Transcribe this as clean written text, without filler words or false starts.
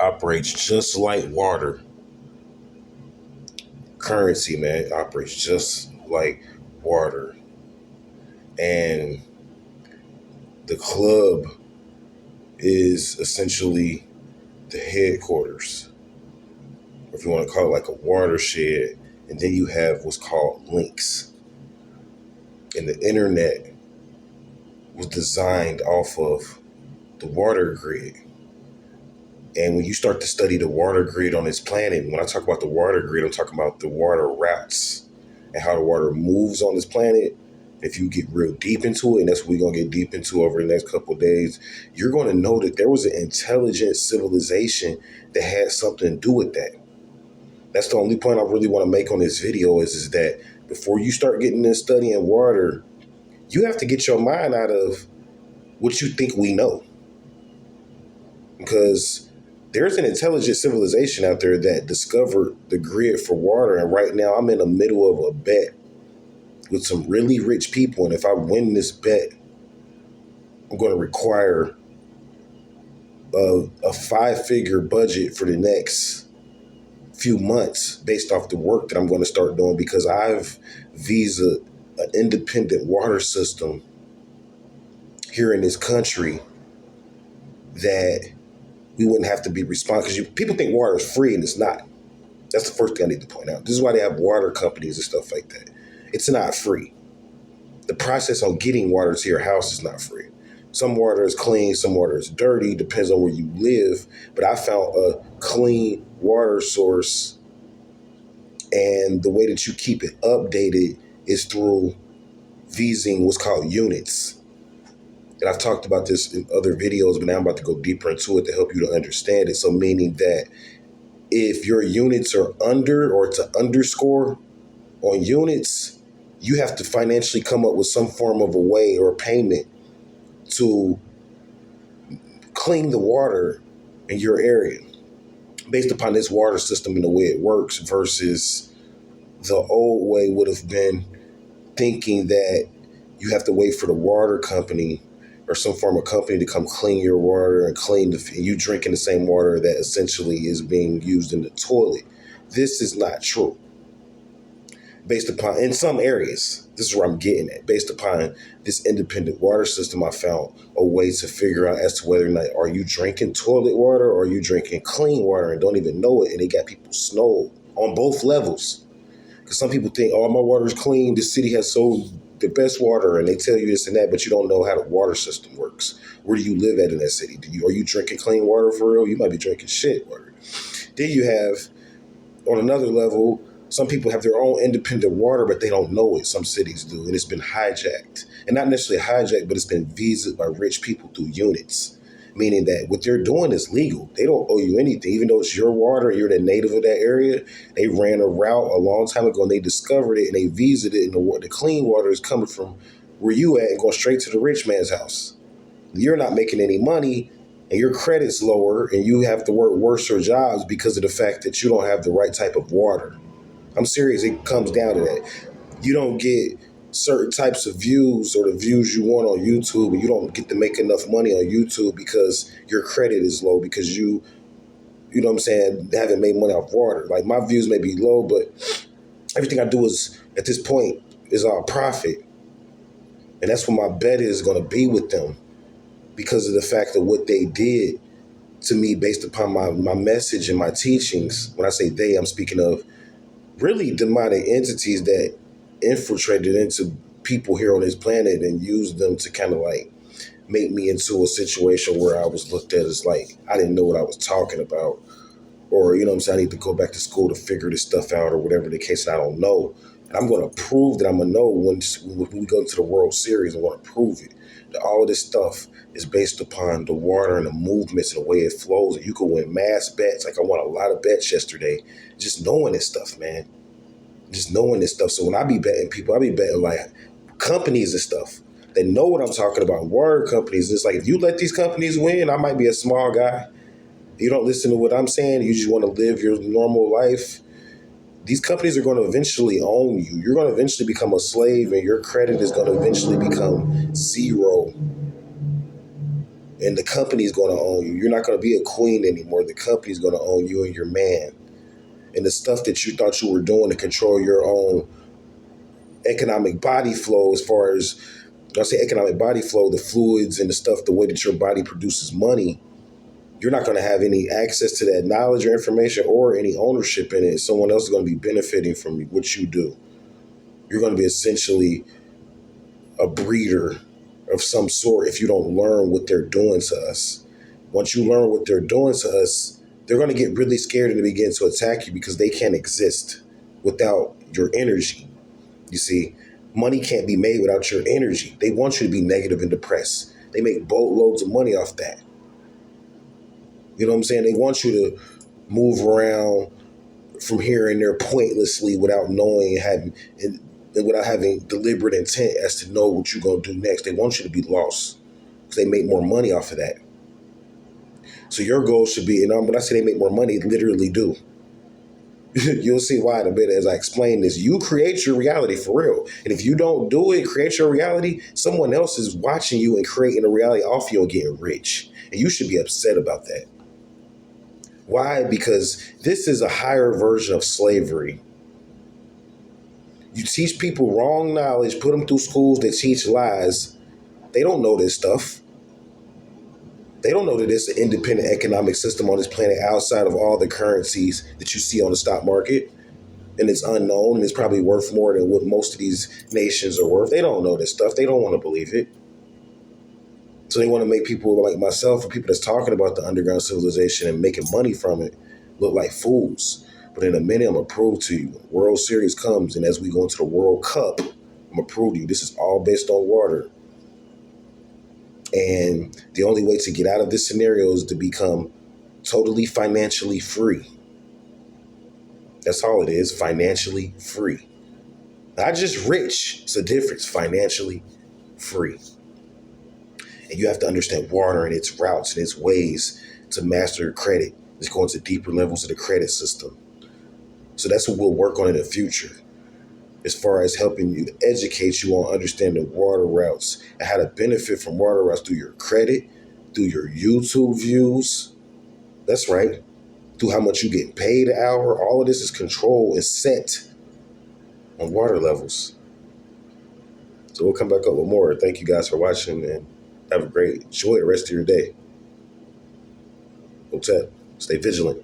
operates just like water. Currency, man, operates just like water. And the club is essentially the headquarters, if you want to call it like a watershed. And then you have what's called links. And the internet was designed off of the water grid. And when you start to study the water grid on this planet, when I talk about the water grid, I'm talking about the water routes and how the water moves on this planet. If you get real deep into it, and that's what we're going to get deep into over the next couple of days, you're going to know that there was an intelligent civilization that had something to do with that. That's the only point I really want to make on this video is that before you start getting into studying water, you have to get your mind out of what you think we know. Because there's an intelligent civilization out there that discovered the grid for water. And right now I'm in the middle of a bet with some really rich people. And if I win this bet, I'm going to require a 5-figure budget for the next few months based off the work that I'm going to start doing, because I've visa an independent water system here in this country that we wouldn't have to be responsible. Because people think water is free and it's not. That's the first thing I need to point out. This is why they have water companies and stuff like that. It's not free. The process on getting water to your house is not free. Some water is clean, some water is dirty, depends on where you live. But I found a clean water source, and the way that you keep it updated is through vising what's called units. And I've talked about this in other videos, but now I'm about to go deeper into it to help you to understand it. So meaning that if your units are under, or it's an underscore on units, you have to financially come up with some form of a way or payment to clean the water in your area based upon this water system and the way it works, versus the old way would have been thinking that you have to wait for the water company or some form of company to come clean your water and you drinking the same water that essentially is being used in the toilet. This is not true. Based upon, in some areas, this is where I'm getting at. Based upon this independent water system, I found a way to figure out as to whether or not are you drinking toilet water or are you drinking clean water and don't even know it. And they got people snowed on both levels. Because some people think, oh, my water is clean. This city has the best water, and they tell you this and that, but you don't know how the water system works. Where do you live at in that city? Are you drinking clean water for real? You might be drinking shit water. Then you have, on another level, some people have their own independent water, but they don't know it. Some cities do, and it's been hijacked. And not necessarily hijacked, but it's been visaed by rich people through units, meaning that what they're doing is legal. They don't owe you anything, even though it's your water, you're the native of that area. They ran a route a long time ago, and they discovered it, and they visaed it, and the clean water is coming from where you at and going straight to the rich man's house. You're not making any money, and your credit's lower, and you have to work worse jobs because of the fact that you don't have the right type of water. I'm serious. It comes down to that. You don't get certain types of views or the views you want on YouTube, and you don't get to make enough money on YouTube because your credit is low, because you know what I'm saying, haven't made money off water. Like, my views may be low, but everything I do is, at this point, is all profit. And that's what my bet is going to be with them, because of the fact of what they did to me based upon my message and my teachings. When I say they, I'm speaking of really demonic entities that infiltrated into people here on this planet and used them to kind of like make me into a situation where I was looked at as like I didn't know what I was talking about, or you know what I'm saying, I need to go back to school to figure this stuff out or whatever the case. I don't know, and I'm going to prove that I'm going to know when we go to the World Series. I'm going to prove it that all of this stuff is based upon the water and the movements and the way it flows. And you can win mass bets. Like, I won a lot of bets yesterday just knowing this stuff, man. Just knowing this stuff. So when I be betting people, I be betting like companies and stuff. They know what I'm talking about. Water companies. It's like, if you let these companies win, I might be a small guy. You don't listen to what I'm saying. You just want to live your normal life. These companies are going to eventually own you. You're going to eventually become a slave, and your credit is going to eventually become zero. And And the company's going to own you. You're not going to be a queen anymore. The company's going to own you and your man. And the stuff that you thought you were doing to control your own economic body flow, as far as, when I say economic body flow, the fluids and the stuff, the way that your body produces money, you're not going to have any access to that knowledge or information or any ownership in it. Someone else is going to be benefiting from what you do. You're going to be essentially a breeder of some sort if you don't learn what they're doing to us. Once you learn what they're doing to us, they're going to get really scared and begin to attack you because they can't exist without your energy. You see, money can't be made without your energy. They want you to be negative and depressed. They make boatloads of money off that. You know what I'm saying? They want you to move around from here and there pointlessly without knowing and without having deliberate intent as to know what you're going to do next. They want you to be lost because they make more money off of that. So your goal should be, and when I say they make more money, they literally do. You'll see why in a bit as I explain this. You create your reality for real. And if you don't do it, create your reality, someone else is watching you and creating a reality off you and getting rich. And you should be upset about that. Why? Because this is a higher version of slavery. You teach people wrong knowledge, put them through schools that teach lies. They don't know this stuff. They don't know that there's an independent economic system on this planet outside of all the currencies that you see on the stock market. And it's unknown and it's probably worth more than what most of these nations are worth. They don't know this stuff. They don't want to believe it. So they want to make people like myself and people that's talking about the underground civilization and making money from it look like fools. But in a minute, I'm going to prove to you. World Series comes, and as we go into the World Cup, I'm going to prove to you this is all based on water. And the only way to get out of this scenario is to become totally financially free. That's all it is, financially free. Not just rich, it's a difference, financially free. And you have to understand water and its routes and its ways to master credit. It's going to deeper levels of the credit system. So that's what we'll work on in the future, as far as helping you, educate you on understanding water routes and how to benefit from water routes through your credit, through your YouTube views. That's right. Through how much you get paid an hour. All of this is controlled and set on water levels. So we'll come back up with more. Thank you guys for watching and have a great, enjoy the rest of your day. Hotel. Stay vigilant.